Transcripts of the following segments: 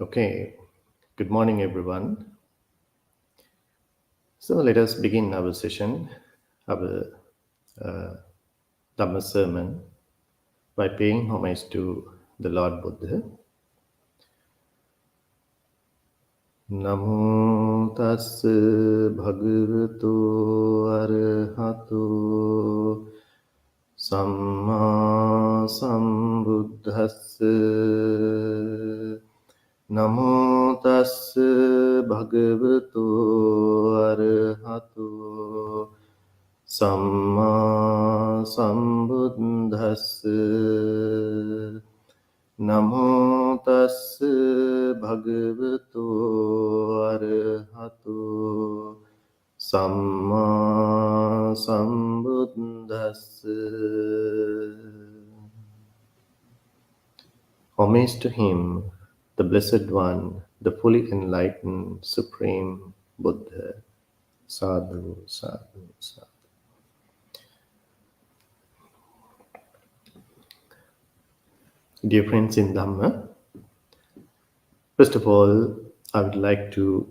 Okay, good morning, everyone. So let us begin our session, our Dhamma sermon, by paying homage to the Lord Buddha. Namo tassa bhagavato arahato samma sambuddhassa. Namo tassa bhagavato arahato samma sambuddhassa. Namo tassa bhagavato arahato samma sambuddhassa. Homage to him, the Blessed One, the fully enlightened Supreme Buddha. Sadhu, sadhu, sadhu. Dear friends in Dhamma, first of all, I would like to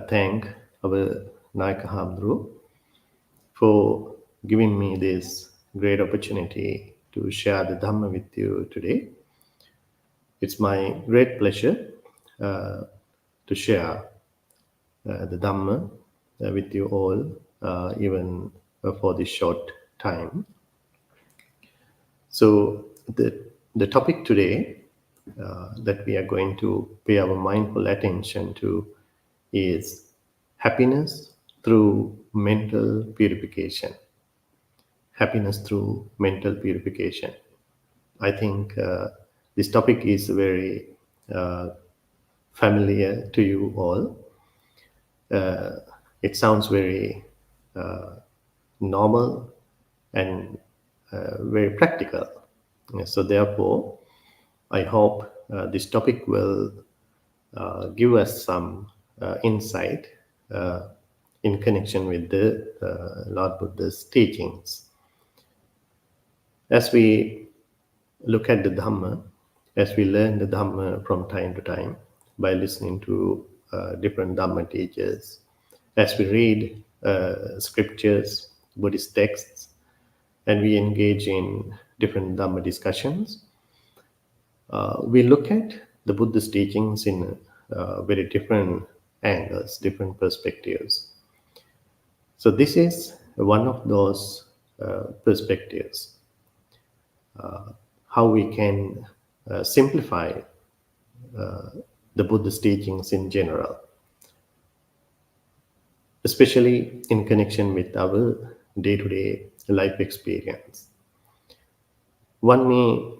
thank our Nayaka Hamdru for giving me this great opportunity to share the Dhamma with you today. It's my great pleasure to share the Dhamma with you all, even for this short time. So the topic today that we are going to pay our mindful attention to is happiness through mental purification. Happiness through mental purification. I think this topic is very familiar to you all. It sounds very normal and very practical. So therefore, I hope this topic will give us some insight in connection with the Lord Buddha's teachings. As we look at the Dhamma, as we learn the Dhamma from time to time by listening to different Dhamma teachers, as we read scriptures, Buddhist texts, and we engage in different Dhamma discussions, we look at the Buddhist teachings in very different angles, different perspectives. So this is one of those perspectives. How we can simplify the Buddhist teachings in general, especially in connection with our day-to-day life experience. One may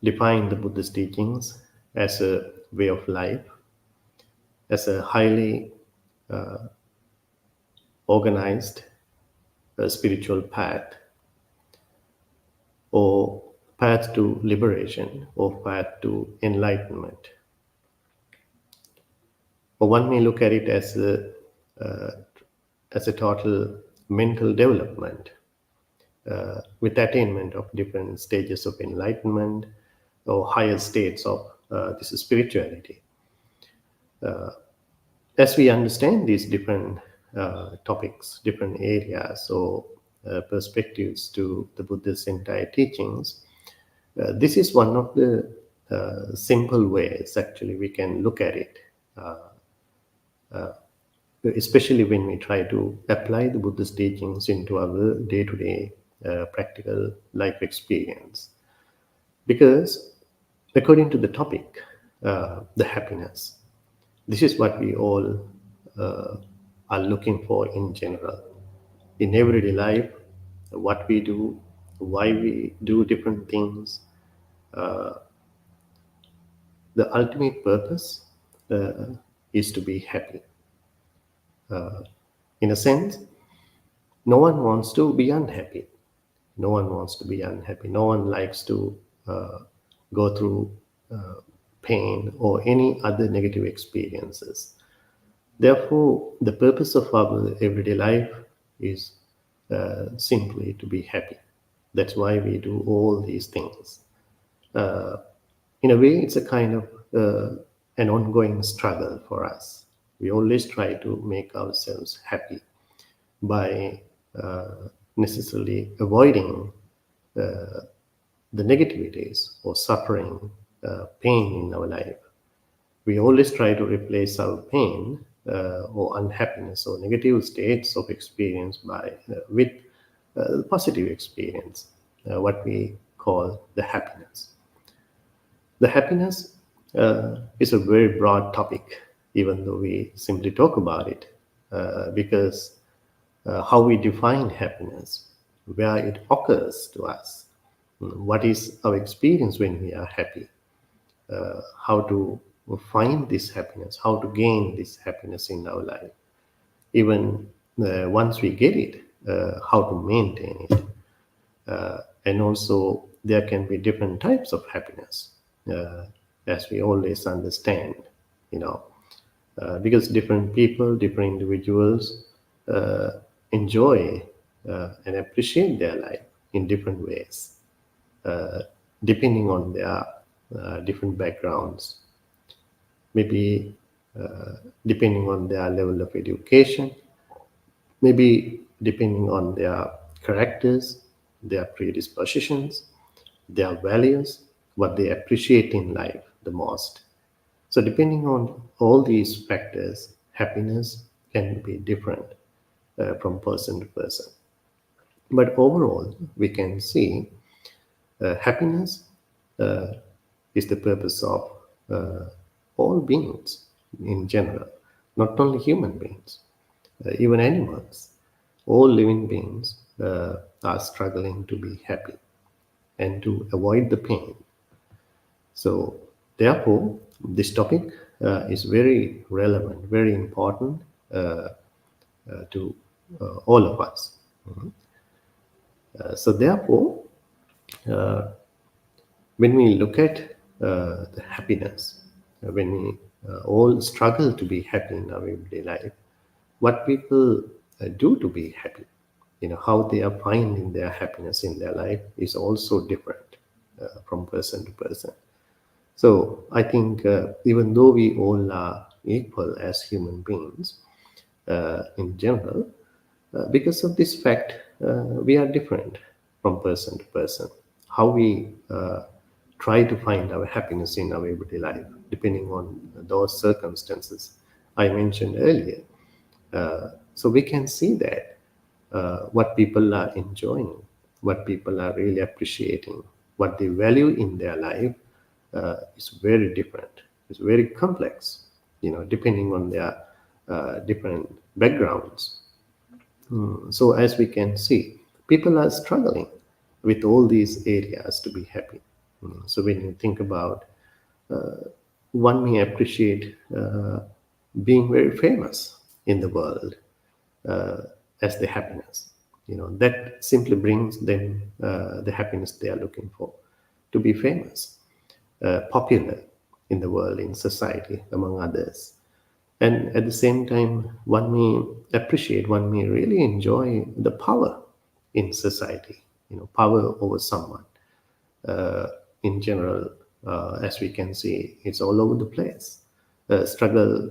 define the Buddhist teachings as a way of life, as a highly organized spiritual path, or path to liberation, or path to enlightenment. Or one may look at it as a total mental development with attainment of different stages of enlightenment or higher states of this spirituality. As we understand these different topics, different areas or perspectives to the Buddha's entire teachings, this is one of the simple ways actually we can look at it, especially when we try to apply the Buddha's teachings into our day-to-day practical life experience. Because according to the topic, the happiness, this is what we all are looking for in general. In everyday life, what we do, why we do different things, the ultimate purpose is to be happy. In a sense, no one wants to be unhappy. No one wants to be unhappy. No one likes to go through pain or any other negative experiences. Therefore, the purpose of our everyday life is simply to be happy. That's why we do all these things. In a way, it's a kind of an ongoing struggle for us. We always try to make ourselves happy by necessarily avoiding the negativities or suffering, pain in our life. We always try to replace our pain or unhappiness or negative states of experience with positive experience, what we call the happiness. The happiness is a very broad topic, even though we simply talk about it, because how we define happiness, where it occurs to us, what is our experience when we are happy, how to find this happiness, how to gain this happiness in our life. Even once we get it, how to maintain it. And also, there can be different types of happiness, as we always understand, because different people, different individuals enjoy and appreciate their life in different ways, depending on their different backgrounds, maybe depending on their level of education, maybe depending on their characters, their predispositions, their values, what they appreciate in life the most. So, depending on all these factors, happiness can be different from person to person. But overall, we can see happiness is the purpose of all beings in general, not only human beings, even animals. All living beings are struggling to be happy and to avoid the pain. So, therefore, this topic is very relevant, very important to all of us. So, therefore, when we look at the happiness, when we all struggle to be happy in our everyday life, what people do to be happy, how they are finding their happiness in their life is also different from person to person. So I think even though we all are equal as human beings in general, because of this fact, we are different from person to person. How we try to find our happiness in our everyday life, depending on those circumstances I mentioned earlier. So we can see that what people are enjoying, what people are really appreciating, what they value in their life is very different. It's very complex, depending on their different backgrounds. So as we can see, people are struggling with all these areas to be happy. So when you think about, one may appreciate being very famous in the world as the happiness. That simply brings them the happiness they are looking for, to be famous, popular in the world, in society, among others. And at the same time, one may appreciate, one may really enjoy the power in society, power over someone. In general, as we can see, it's all over the place. Struggle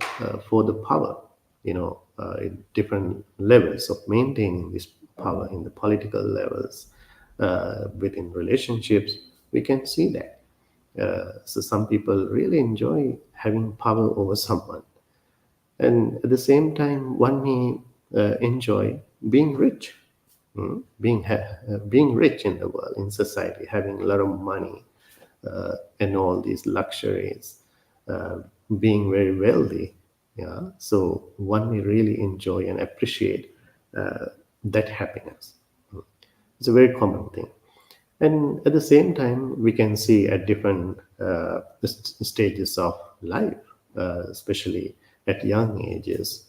for the power, in different levels of maintaining this power in the political levels, within relationships, we can see that. So some people really enjoy having power over someone. And at the same time, one may enjoy being rich, being rich in the world, in society, having a lot of money and all these luxuries, being very wealthy. Yeah, so one may really enjoy and appreciate that happiness. It's a very common thing. And at the same time, we can see at different stages of life, especially at young ages,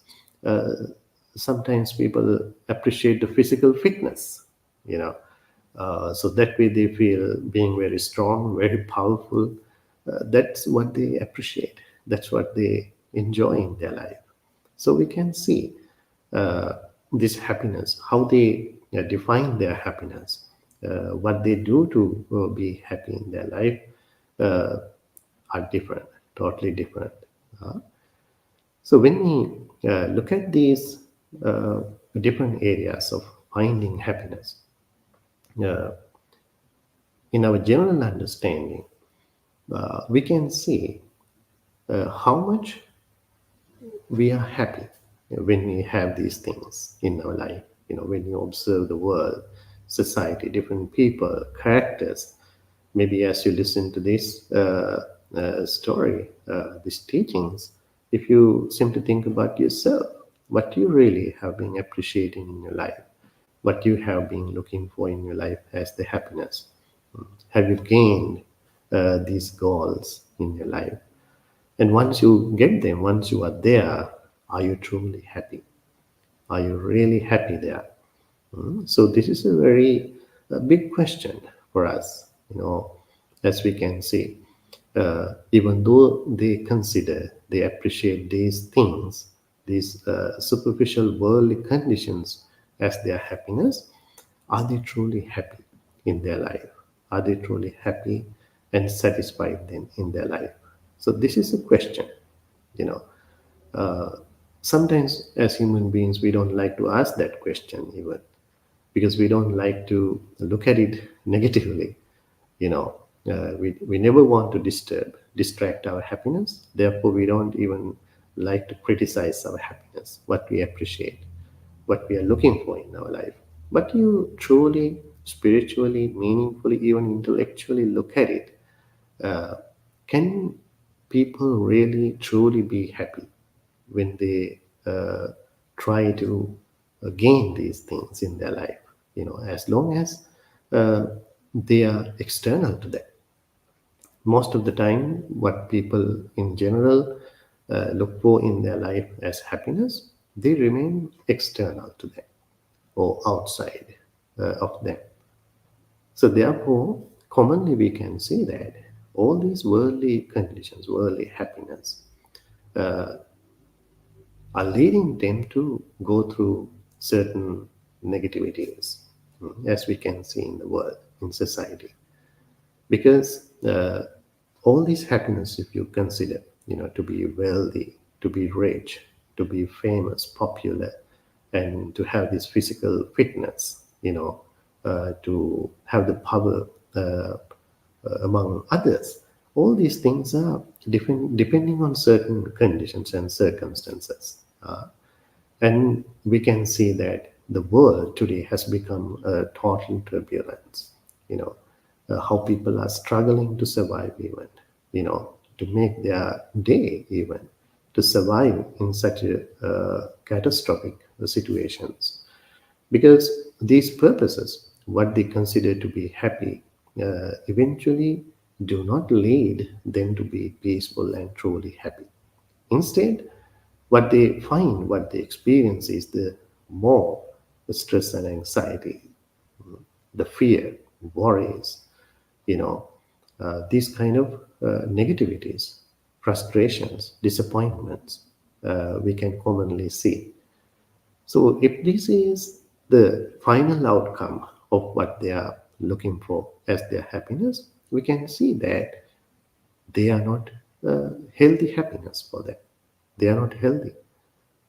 sometimes people appreciate the physical fitness, so that way they feel being very strong, very powerful. That's what they appreciate. That's what they enjoy in their life. So we can see this happiness, how they define their happiness, what they do to be happy in their life, are different, totally different. Uh, so when we look at these uh, different areas of finding happiness, uh, in our general understanding, we can see how much we are happy when we have these things in our life. When you observe the world, society, different people, characters, maybe as you listen to this story, these teachings, if you simply think about yourself, what you really have been appreciating in your life, what you have been looking for in your life as the happiness. Have you gained these goals in your life? And once you get them, once you are there, are you truly happy? Are you really happy there? So this is a very big question for us, as we can see. Even though they consider, they appreciate these things, these superficial worldly conditions as their happiness, are they truly happy in their life? Are they truly happy and satisfied then in their life? So this is a question, you know. Sometimes as human beings, we don't like to ask that question even because we don't like to look at it negatively. We never want to distract our happiness. Therefore, we don't even like to criticize our happiness, what we appreciate, what we are looking for in our life. But you truly, spiritually, meaningfully, even intellectually look at it. Uh, can people really truly be happy when they try to gain these things in their life? As long as uh, they are external to them. Most of the time, what people in general look for in their life as happiness, they remain external to them or outside of them. So therefore, commonly we can see that all these worldly conditions, worldly happiness, are leading them to go through certain negativities, as we can see in the world, in society. Because all this happiness, if you consider, to be wealthy, to be rich, to be famous, popular, and to have this physical fitness, to have the power among others, all these things are different depending on certain conditions and circumstances. And we can see that the world today has become a total turbulence. How people are struggling to survive, even, to make their day, even to survive in such a catastrophic situations. Because these purposes, what they consider to be happy, eventually do not lead them to be peaceful and truly happy. Instead, what they find, what they experience is the more the stress and anxiety, the fear, worries, you know, these kind of negativities, frustrations, disappointments, we can commonly see. So, if this is the final outcome of what they are looking for as their happiness, we can see that they are not healthy happiness for them. They are not healthy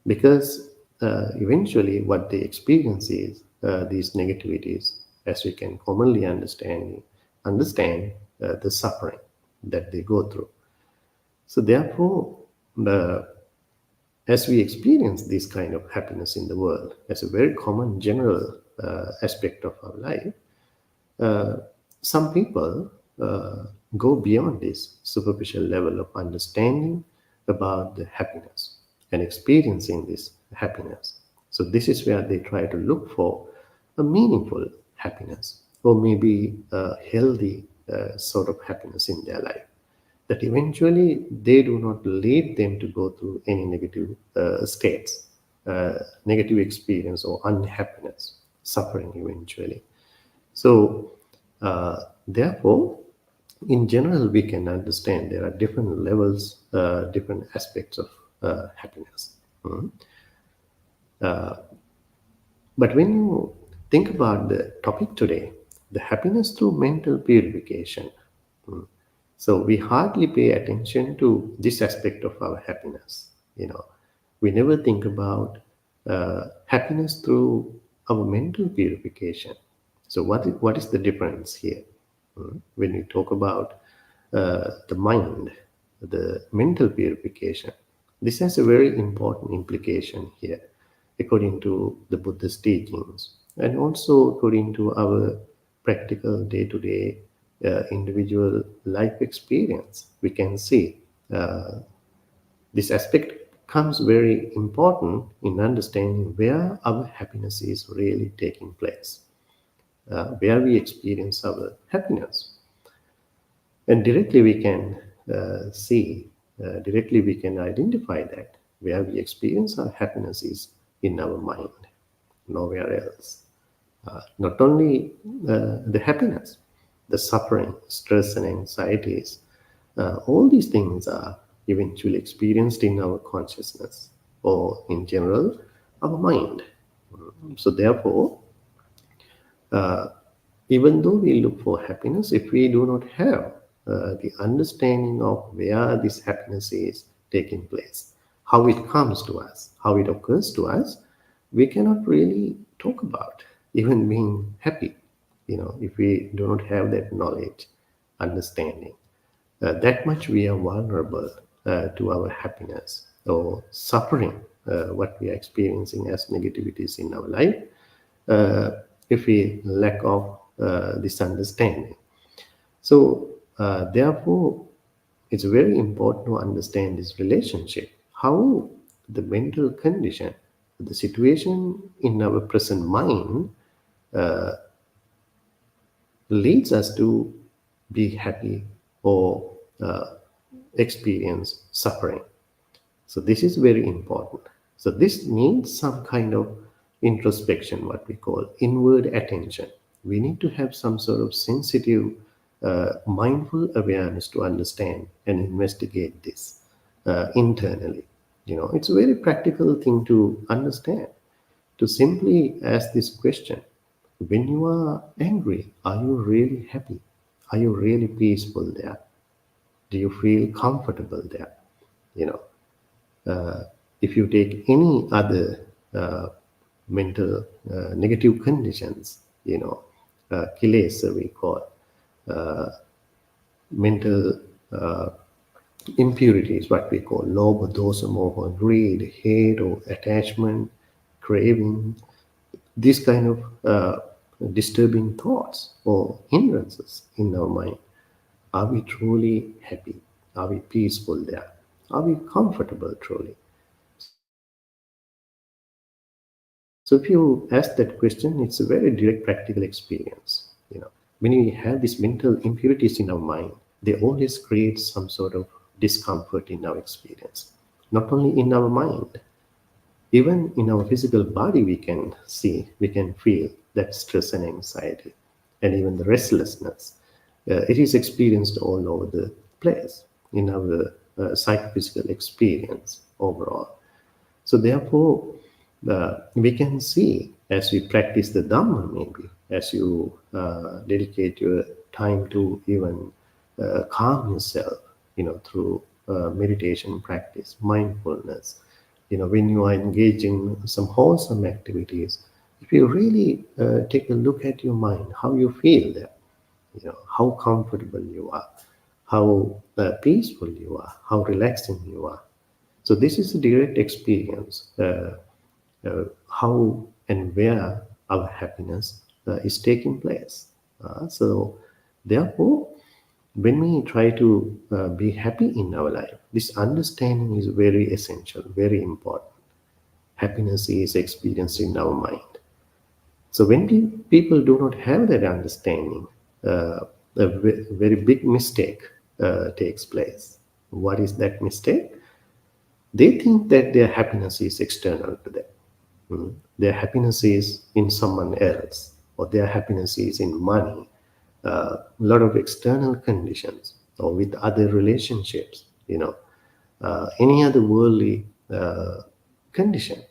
because eventually what they experience is these negativities, as we can commonly understand the suffering that they go through. So therefore, the as we experience this kind of happiness in the world as a very common general aspect of our life, uh, some people go beyond this superficial level of understanding about the happiness and experiencing this happiness. So, this is where they try to look for a meaningful happiness or maybe a healthy sort of happiness in their life that eventually they do not lead them to go through any negative states, negative experience or unhappiness, suffering eventually. So, therefore, in general, we can understand there are different levels, different aspects of happiness. Mm. But when you think about the topic today, the happiness through mental purification, So we hardly pay attention to this aspect of our happiness. We never think about happiness through our mental purification. So what is the difference here? When we talk about the mind, the mental purification, this has a very important implication here, according to the Buddhist teachings, and also according to our practical day-to-day individual life experience. We can see this aspect comes very important in understanding where our happiness is really taking place, where we experience our happiness. And directly we can directly we can identify that where we experience our happiness is in our mind, nowhere else. Not only the happiness, the suffering, stress, and anxieties, all these things are eventually experienced in our consciousness, or in general, our mind. So, therefore, even though we look for happiness, if we do not have the understanding of where this happiness is taking place, how it comes to us, how it occurs to us, we cannot really talk about even being happy. If we do not have that knowledge, understanding, that much we are vulnerable to our happiness or suffering, what we are experiencing as negativities in our life, if we lack of this understanding. So, therefore, it's very important to understand this relationship, how the mental condition, the situation in our present mind leads us to be happy or experience suffering. So this is very important. So this needs some kind of introspection, what we call inward attention. We need to have some sort of sensitive, mindful awareness to understand and investigate this internally. It's a very practical thing to understand. To simply ask this question: when you are angry, are you really happy? Are you really peaceful there? Do you feel comfortable there? You know, if you take any other mental negative conditions, kilesa we call, mental impurities, what we call lobha, dosa, moha, greed, hate, or attachment, craving, these kind of disturbing thoughts or hindrances in our mind. Are we truly happy? Are we peaceful there? Are we comfortable truly? So if you ask that question, it's a very direct practical experience. When we have these mental impurities in our mind, they always create some sort of discomfort in our experience. Not only in our mind, even in our physical body, we can feel that stress and anxiety, and even the restlessness. It is experienced all over the place in our psychophysical experience overall. So therefore, we can see as we practice the Dhamma, maybe as you dedicate your time to even calm yourself, through meditation practice, mindfulness, when you are engaging some wholesome activities, if you really take a look at your mind, how you feel there, how comfortable you are, how peaceful you are, how relaxing you are. So this is a direct experience, how and where our happiness is taking place. So therefore, when we try to be happy in our life, this understanding is very essential, very important. Happiness is experienced in our mind. So when people do not have that understanding, a very big mistake takes place. What is that mistake? They think that their happiness is external to them. Their happiness is in someone else, or their happiness is in money, a lot of external conditions, or with other relationships, any other worldly condition.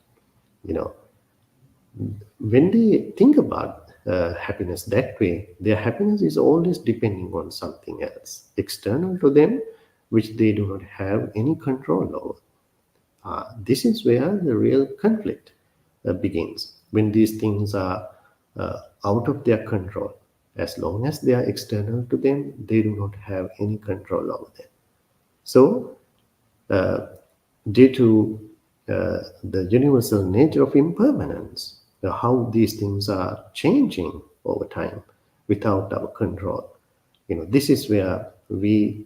When they think about happiness that way, their happiness is always depending on something else, external to them, which they do not have any control over. This is where the real conflict begins. When these things are out of their control, as long as they are external to them, they do not have any control over them. So, due to the universal nature of impermanence, how these things are changing over time without our control, this is where we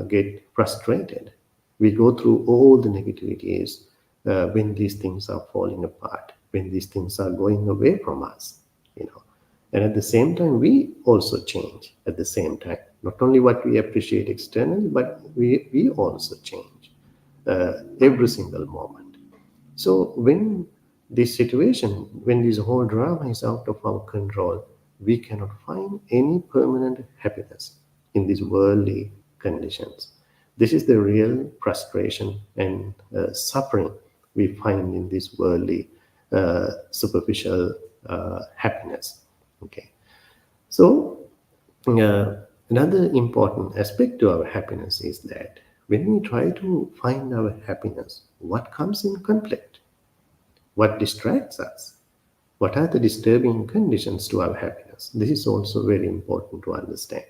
get frustrated. We go through all the negativities when these things are falling apart, when these things are going away from us, and at the same time we also change at the same time. Not only what we appreciate externally, but we also change every single moment. So when this situation, when this whole drama is out of our control, we cannot find any permanent happiness in these worldly conditions. This is the real frustration and suffering we find in this worldly superficial happiness. Okay, so another important aspect to our happiness is that when we try to find our happiness, what comes in conflict? What distracts us? What are the disturbing conditions to our happiness? This is also very important to understand.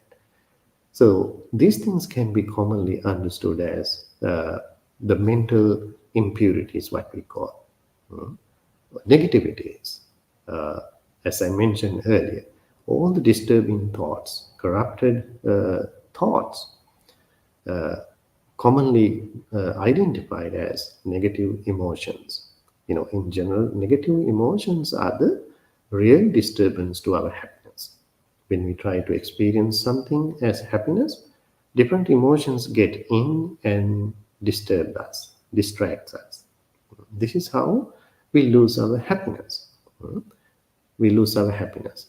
So these things can be commonly understood as the mental impurities, what we call negativities. As I mentioned earlier, all the disturbing thoughts, corrupted thoughts, commonly identified as negative emotions. In general, negative emotions are the real disturbance to our happiness. When we try to experience something as happiness, different emotions get in and disturb us, distract us. This is how we lose our happiness. We lose our happiness.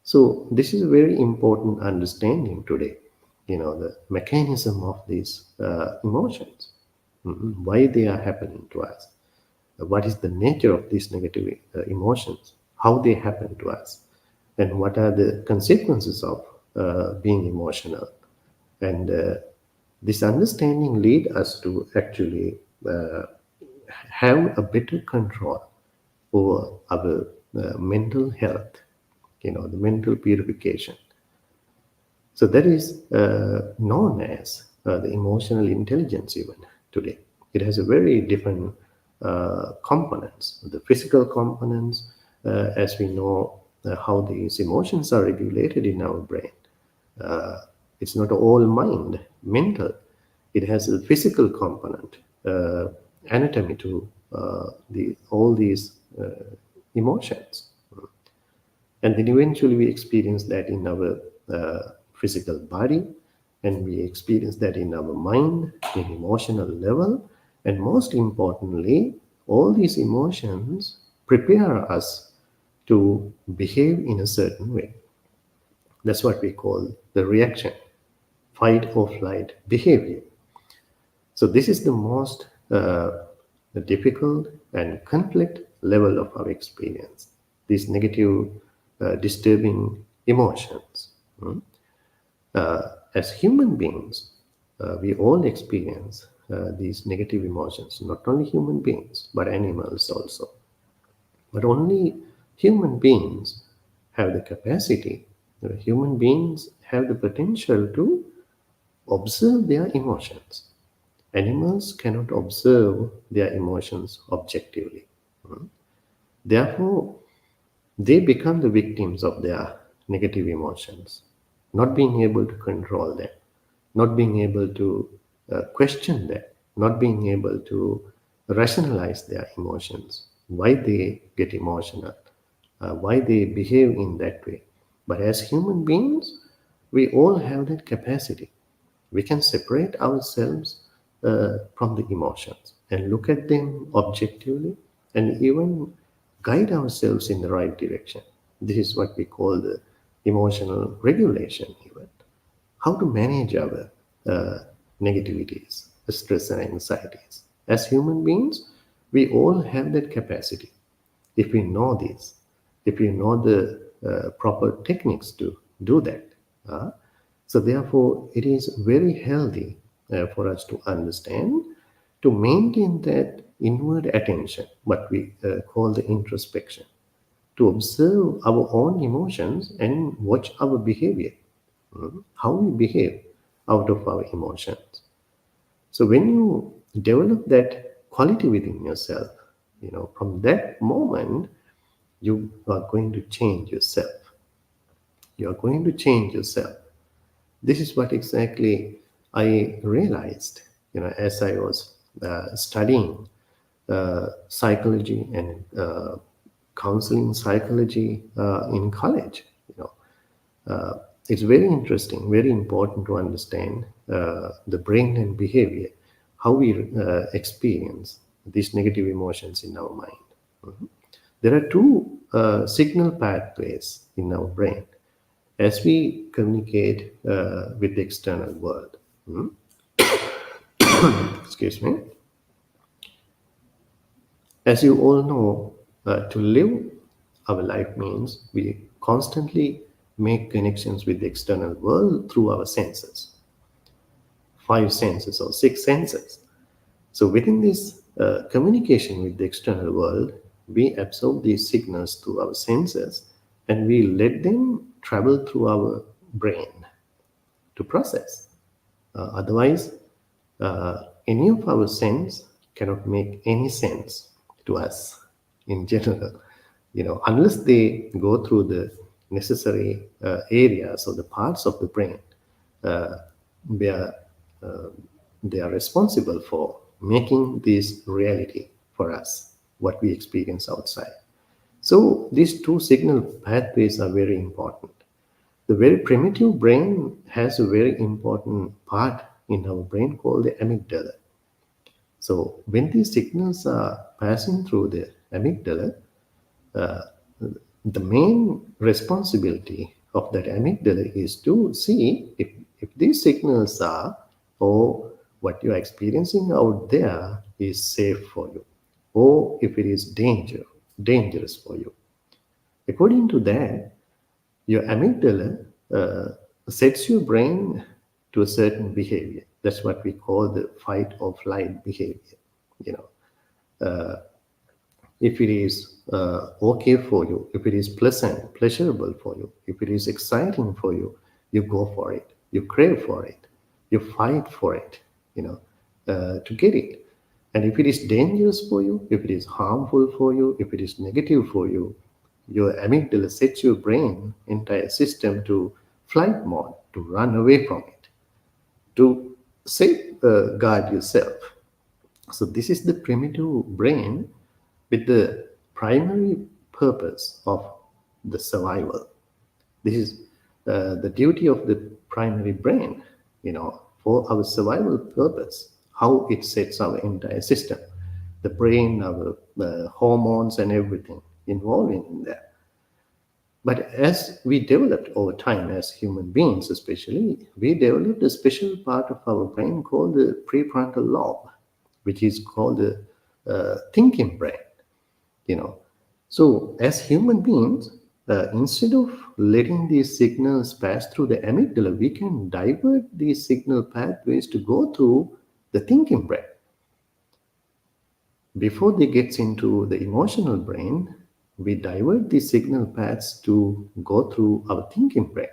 So this is a very important understanding today. The mechanism of these emotions, why they are happening to us, what is the nature of these negative emotions, how they happen to us, and what are the consequences of being emotional. And this understanding lead us to actually have a better control over our mental health, the mental purification. So that is known as the emotional intelligence even today. It has a very different components. The physical components, as we know how these emotions are regulated in our brain. It's not all mind, mental. It has a physical component, anatomy to all these emotions. And then eventually we experience that in our physical body, and we experience that in our mind, in emotional level. And most importantly, all these emotions prepare us to behave in a certain way. That's what we call the reaction, fight or flight behavior. So this is the most difficult and conflict level of our experience, these negative, disturbing emotions. As human beings, we all experience these negative emotions, not only human beings, but animals also. But only human beings have the capacity, human beings have the potential to observe their emotions. Animals cannot observe their emotions objectively. Therefore, they become the victims of their negative emotions, not being able to control them, not being able to question them, not being able to rationalize their emotions, why they get emotional, why they behave in that way. But as human beings, we all have that capacity. We can separate ourselves from the emotions and look at them objectively and even guide ourselves in the right direction. This is what we call the emotional regulation even. How to manage our negativities, stress and anxieties. As human beings, we all have that capacity. If we know this, if we know the proper techniques to do that. So therefore, it is very healthy for us to understand, to maintain that inward attention, what we call the introspection, to observe our own emotions and watch our behavior, how we behave out of our emotions. So when you develop that quality within yourself, from that moment, you are going to change yourself. You are going to change yourself. This is what exactly I realized, as I was studying psychology and counseling psychology in college. It's very interesting, very important to understand the brain and behavior, how we experience these negative emotions in our mind. There are two signal pathways in our brain as we communicate with the external world. Excuse me. As you all know, to live our life means we constantly make connections with the external world through our senses, 5 senses or 6 senses. So within this communication with the external world, we absorb these signals through our senses and we let them travel through our brain to process. Otherwise, any of our sense cannot make any sense to us in general, unless they go through the necessary areas or the parts of the brain where they are responsible for making this reality for us, what we experience outside. So these two signal pathways are very important. The very primitive brain has a very important part in our brain called the amygdala. So when these signals are passing through the amygdala, the main responsibility of that amygdala is to see if these signals are, or what you're experiencing out there is safe for you, or if it is dangerous for you. According to that, your amygdala sets your brain to a certain behavior. That's what we call the fight or flight behavior. If it is okay for you, if it is pleasant, pleasurable for you, if it is exciting for you, you go for it, you crave for it, you fight for it, to get it. And if it is dangerous for you, if it is harmful for you, if it is negative for you, your amygdala sets your brain entire system to flight mode, to run away from it, to safeguard yourself. So this is the primitive brain with the primary purpose of the survival. This is the duty of the primary brain, for our survival purpose, how it sets our entire system, the brain, our hormones and everything involving in that. But as we developed over time as human beings especially, we developed a special part of our brain called the prefrontal lobe, which is called the thinking brain. So as human beings, instead of letting these signals pass through the amygdala, we can divert these signal pathways to go through the thinking brain. Before they get into the emotional brain, we divert these signal paths to go through our thinking brain,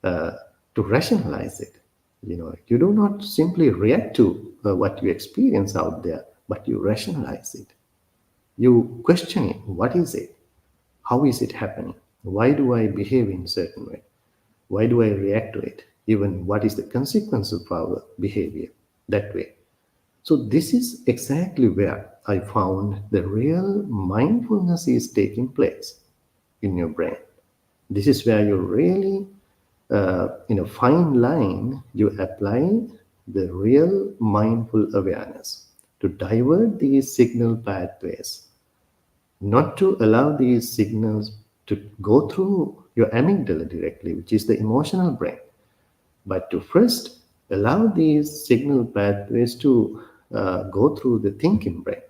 to rationalize it. You do not simply react to what you experience out there, but you rationalize it. You question it. What is it? How is it happening? Why do I behave in a certain way? Why do I react to it? Even what is the consequence of our behavior that way? So this is exactly where I found the real mindfulness is taking place in your brain. This is where you really, in a fine line, you apply the real mindful awareness to divert these signal pathways, not to allow these signals to go through your amygdala directly, which is the emotional brain, but to first allow these signal pathways to go through the thinking brain,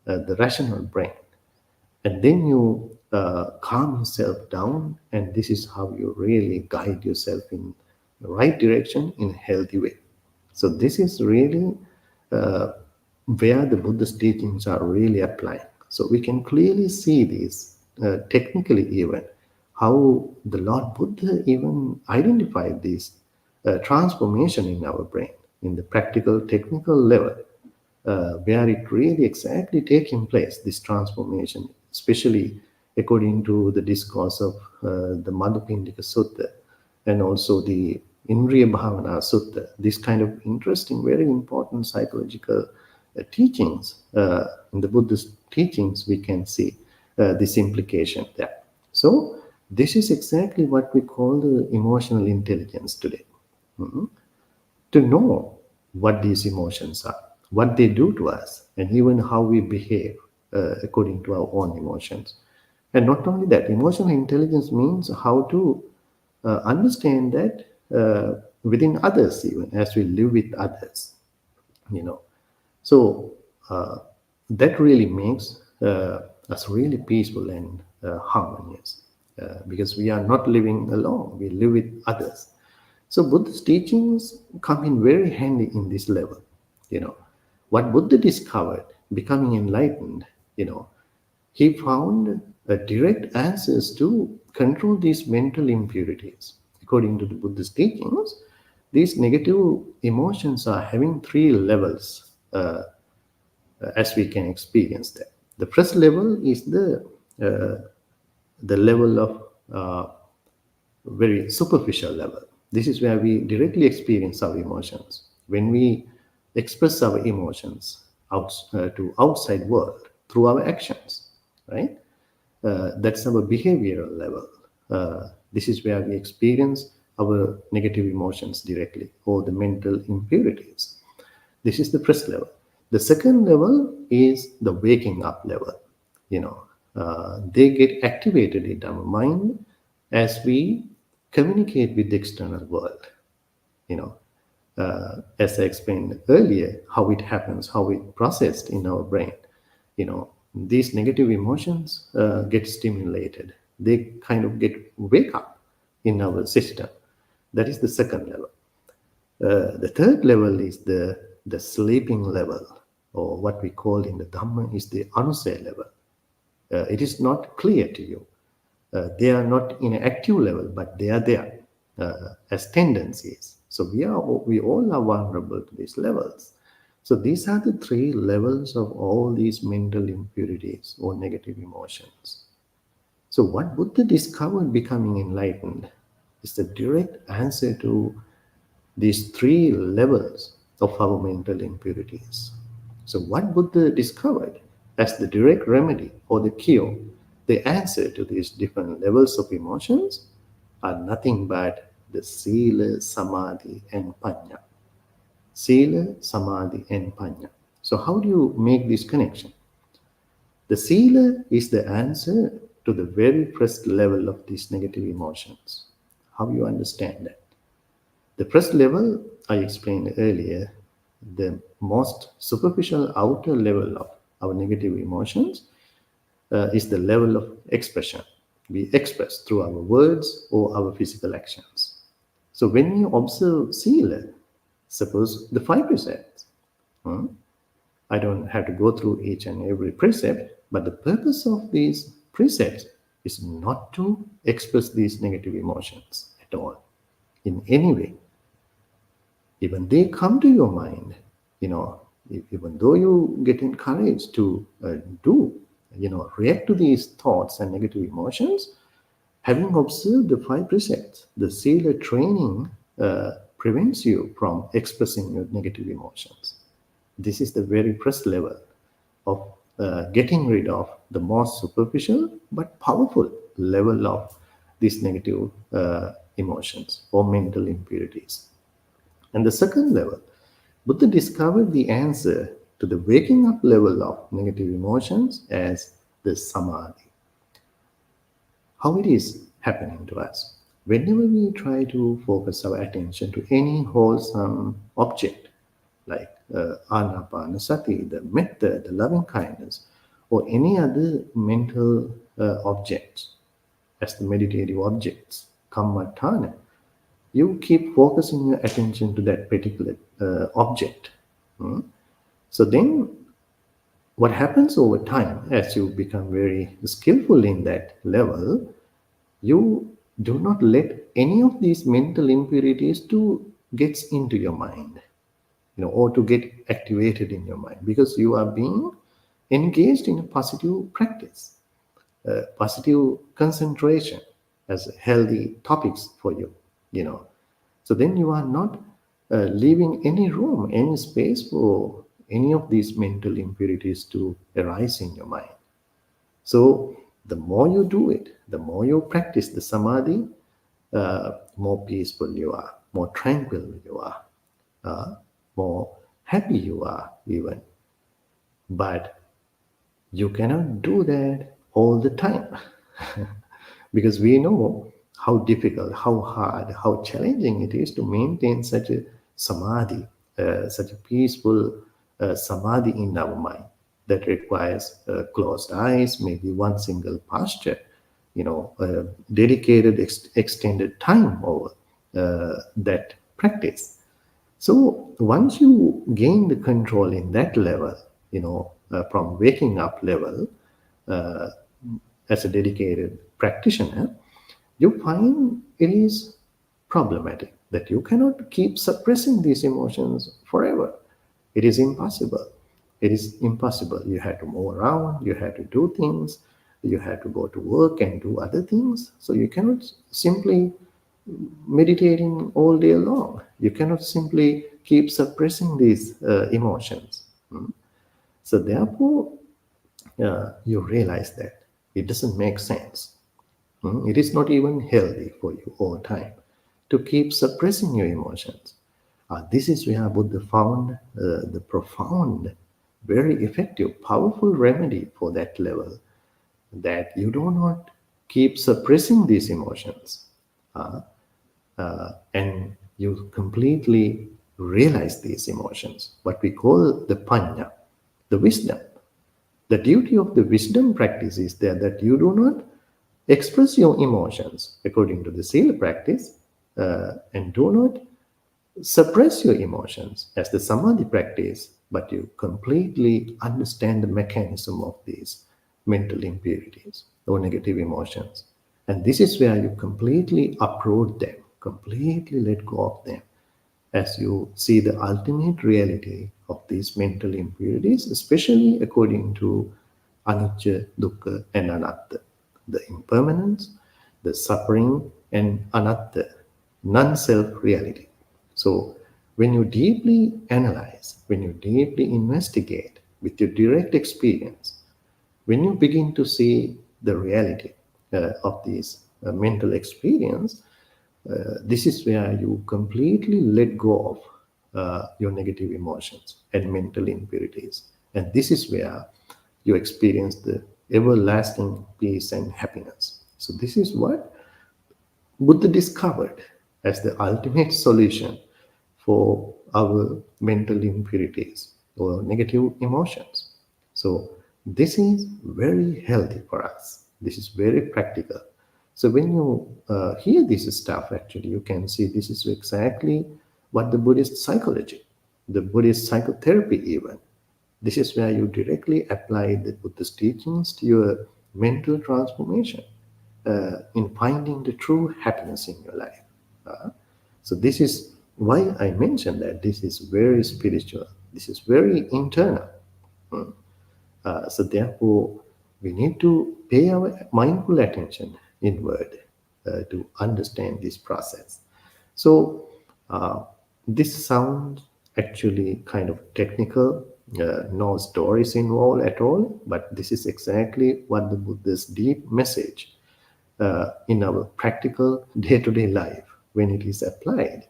the rational brain. And then you calm yourself down, and this is how you really guide yourself in the right direction in a healthy way. So this is really where the Buddhist teachings are really applying. So we can clearly see this technically even how the Lord Buddha even identified this transformation in our brain in the practical technical level, where it really exactly taking place, this transformation, especially according to the discourse of the Madhupindika Sutta and also the Indriya Bhavana Sutta. This kind of interesting, very important psychological teachings in the Buddhist teachings, we can see this implication there. So this is exactly what we call the emotional intelligence today. To know what these emotions are, what they do to us, and even how we behave according to our own emotions. And not only that, emotional intelligence means how to understand that within others, even as we live with others, you know. So that really makes us really peaceful and harmonious because we are not living alone, we live with others. So Buddha's teachings come in very handy in this level. You know, what Buddha discovered, becoming enlightened, he found direct answers to control these mental impurities. According to the Buddhist teachings, these negative emotions are having three levels as we can experience them. The first level is the level of very superficial level. This is where we directly experience our emotions. When we express our emotions to outside world through our actions, right? That's our behavioral level. This is where we experience our negative emotions directly or the mental impurities. This is the first level. The second level is the waking up level. They get activated in our mind as we communicate with the external world. As I explained earlier, how it happens, how it processed in our brain. These negative emotions get stimulated. They kind of get wake up in our system. That is the second level. The third level is the sleeping level, or what we call in the Dhamma is the anusaya level. It is not clear to you. They are not in an active level, but they are there as tendencies. So we all are vulnerable to these levels. So these are the three levels of all these mental impurities or negative emotions. So what Buddha discovered becoming enlightened is the direct answer to these three levels of our mental impurities. So what Buddha discovered as the direct remedy or the cure, the answer to these different levels of emotions are nothing but the Sila, Samadhi, and Panya. Sila, Samadhi, and Panya. So how do you make this connection? The Sila is the answer to the very first level of these negative emotions. How you understand that? The first level I explained earlier, the most superficial outer level of our negative emotions is the level of expression. We express through our words or our physical actions. So when you observe Sila, suppose the 5 precepts, I don't have to go through each and every precept, but the purpose of these precepts is not to express these negative emotions at all, in any way. Even they come to your mind, even though you get encouraged to react to these thoughts and negative emotions, having observed the 5 precepts, the Sila training prevents you from expressing your negative emotions. This is the very first level of getting rid of the most superficial but powerful level of these negative emotions or mental impurities. And the second level, Buddha discovered the answer to the waking up level of negative emotions as the samadhi. How it is happening to us. Whenever we try to focus our attention to any wholesome object, like anapanasati, the metta, the loving kindness, or any other mental objects as the meditative objects, kammatthana, you keep focusing your attention to that particular object. So then what happens over time, as you become very skillful in that level, you do not let any of these mental impurities to gets into your mind, or to get activated in your mind, because you are being engaged in a positive practice, positive concentration as healthy topics for you, So then you are not leaving any room, any space for any of these mental impurities to arise in your mind. So the more you do it, the more you practice the samadhi, more peaceful you are, more tranquil you are, more happy you are even. But you cannot do that all the time because we know how difficult, how hard, how challenging it is to maintain such a samadhi, such a peaceful samadhi in our mind that requires closed eyes, maybe one single posture, dedicated extended time over that practice. So once you gain the control in that level, from waking up level, as a dedicated practitioner, you find it is problematic that you cannot keep suppressing these emotions forever. It is impossible. It is impossible. You have to move around, you have to do things, you have to go to work and do other things. So you cannot simply meditating all day long. You cannot simply keep suppressing these emotions. So therefore, you realize that it doesn't make sense. It is not even healthy for you over time to keep suppressing your emotions. This is where Buddha found the profound, very effective, powerful remedy for that level, that you do not keep suppressing these emotions. And you completely realize these emotions, what we call the panya, the wisdom. The duty of the wisdom practice is there that you do not express your emotions according to the sila practice, and do not suppress your emotions as the samadhi practice, but you completely understand the mechanism of these mental impurities or negative emotions. And this is where you completely uproot them, completely let go of them, as you see the ultimate reality of these mental impurities, especially according to anicca, dukkha, and anatta, the impermanence, the suffering, and anatta, non-self reality. So when you deeply analyze, when you deeply investigate with your direct experience, when you begin to see the reality of these mental experience, this is where you completely let go of your negative emotions and mental impurities. And this is where you experience the everlasting peace and happiness. So this is what Buddha discovered as the ultimate solution for our mental impurities or negative emotions. So this is very healthy for us. This is very practical. So when you hear this stuff, actually, you can see this is exactly what the Buddhist psychology, the Buddhist psychotherapy even. This is where you directly apply the Buddhist teachings to your mental transformation, in finding the true happiness in your life. So this is why I mentioned that this is very spiritual. This is very internal. So therefore, we need to pay our mindful attention inward to understand this process. So this sounds actually kind of technical, no stories involved at all, but this is exactly what the Buddha's deep message in our practical day-to-day life when it is applied,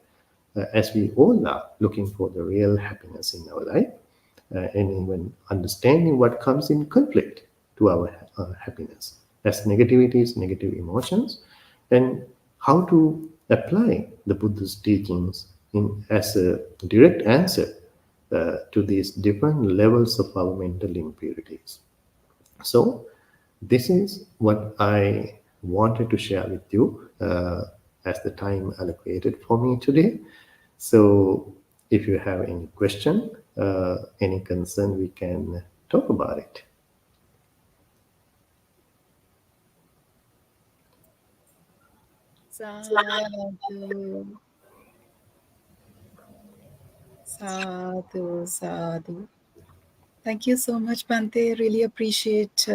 as we all are looking for the real happiness in our life, and even understanding what comes in conflict to our happiness as negativities, negative emotions, and how to apply the Buddha's teachings as a direct answer to these different levels of our mental impurities. So, this is what I wanted to share with you as the time allocated for me today. So, if you have any question, any concern, we can talk about it. Sadhu, sadhu, sadhu. Thank you so much, Bhante. Really appreciate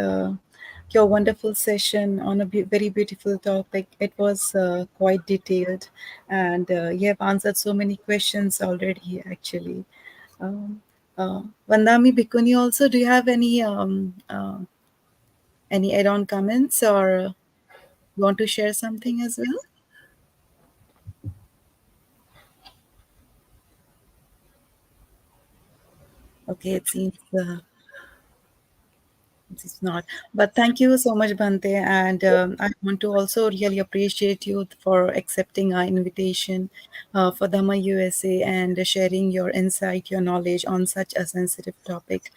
your wonderful session on a very beautiful topic. It was quite detailed, and you have answered so many questions already, actually. Um, Vandami Bhikkhuni, also, do you have any add-on comments, or want to share something as well? Okay, it seems it's not. But thank you so much, Bhante. And I want to also really appreciate you for accepting our invitation for Dhamma USA and sharing your insight, your knowledge on such a sensitive topic.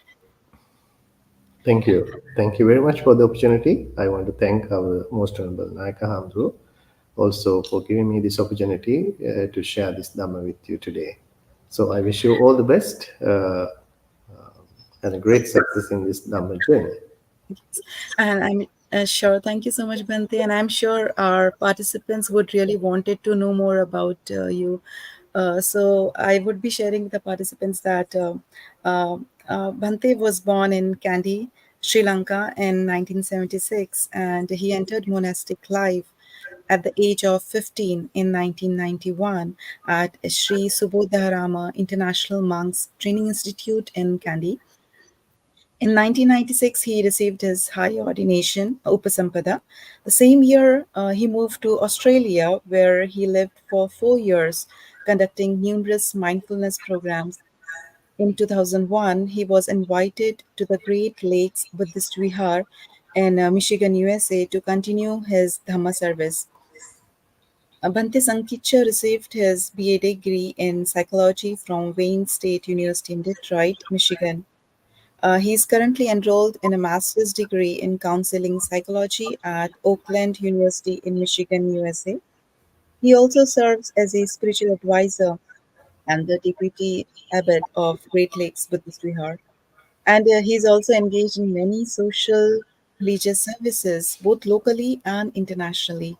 Thank you. Thank you very much for the opportunity. I want to thank our most honorable Naika Hamdru also for giving me this opportunity to share this Dhamma with you today. So I wish you all the best and a great success in this Dhamma journey. Yes. And I'm sure, thank you so much, Bhante. And I'm sure our participants would really wanted to know more about you. So I would be sharing with the participants that Bhante was born in Kandy, Sri Lanka in 1976, and he entered monastic life at the age of 15 in 1991 at Sri Subodharama International Monks Training Institute in Kandy. In 1996, he received his high ordination, Upasampada. The same year, he moved to Australia, where he lived for 4 years, conducting numerous mindfulness programs. In 2001, he was invited to the Great Lakes Buddhist Vihara in Michigan, USA, to continue his Dhamma service. Bhante Sankiccha received his BA degree in psychology from Wayne State University in Detroit, Michigan. He is currently enrolled in a master's degree in counseling psychology at Oakland University in Michigan, USA. He also serves as a spiritual advisor and the deputy abbot of Great Lakes Buddhist Vihara. And he is also engaged in many social religious services, both locally and internationally.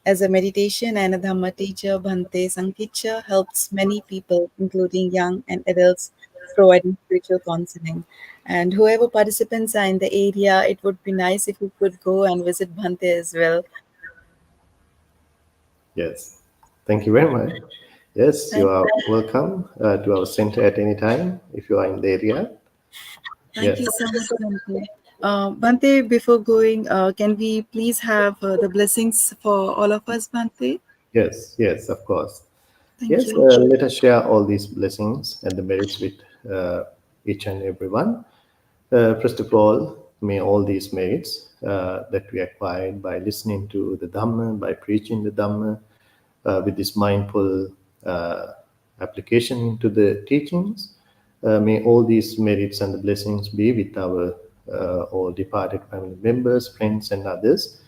As a meditation and a Dhamma teacher, Bhante Sankiccha helps many people, including young and adults, providing spiritual counseling. And whoever participants are in the area, it would be nice if you could go and visit Bhante as well. Yes. Thank you very much. Yes, you Thank, are welcome to our center at any time if you are in the area. thank Yes. you so much, Bhante. Bhante, before going, can we please have the blessings for all of us, Bhante? Yes, yes, of course. Thank Yes, you. let us share all these blessings and the merits with each and everyone. First of all, may all these merits that we acquired by listening to the Dhamma, by preaching the Dhamma, with this mindful uh, application into the teachings, may all these merits and the blessings be with our all departed family members, friends, and others.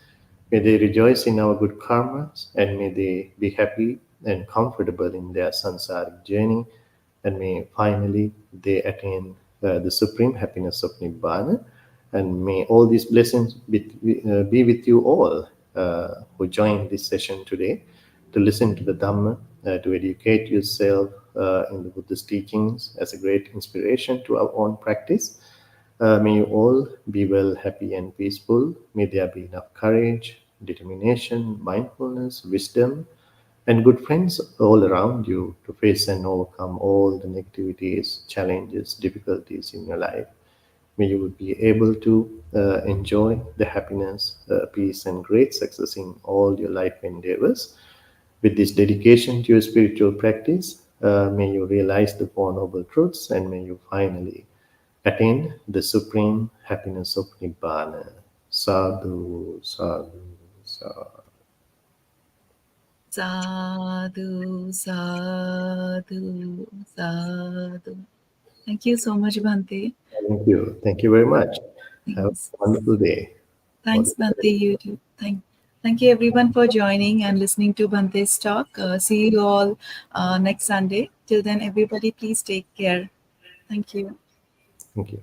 May they rejoice in our good karmas and may they be happy and comfortable in their samsaric journey and may finally they attain the supreme happiness of Nibbana. And may all these blessings be with you all who joined this session today to listen to the Dhamma, to educate yourself in the Buddhist teachings as a great inspiration to our own practice. May you all be well, happy, and peaceful. May there be enough courage, determination, mindfulness, wisdom, and good friends all around you to face and overcome all the negativities, challenges, difficulties in your life. May you be able to enjoy the happiness, peace, and great success in all your life endeavors. With this dedication to your spiritual practice, may you realize the Four Noble Truths and may you finally attain the supreme happiness of Nibbana. Sadhu, sadhu, sadhu. Sadhu, sadhu, sadhu. Thank you so much, Bhante. Thank you. Thank you very much. Have Yes. a wonderful day. Thanks, Bhante. You too. Thank you everyone for joining and listening to Bhante's talk. See you all next Sunday. Till then, everybody, please take care. Thank you. Thank you.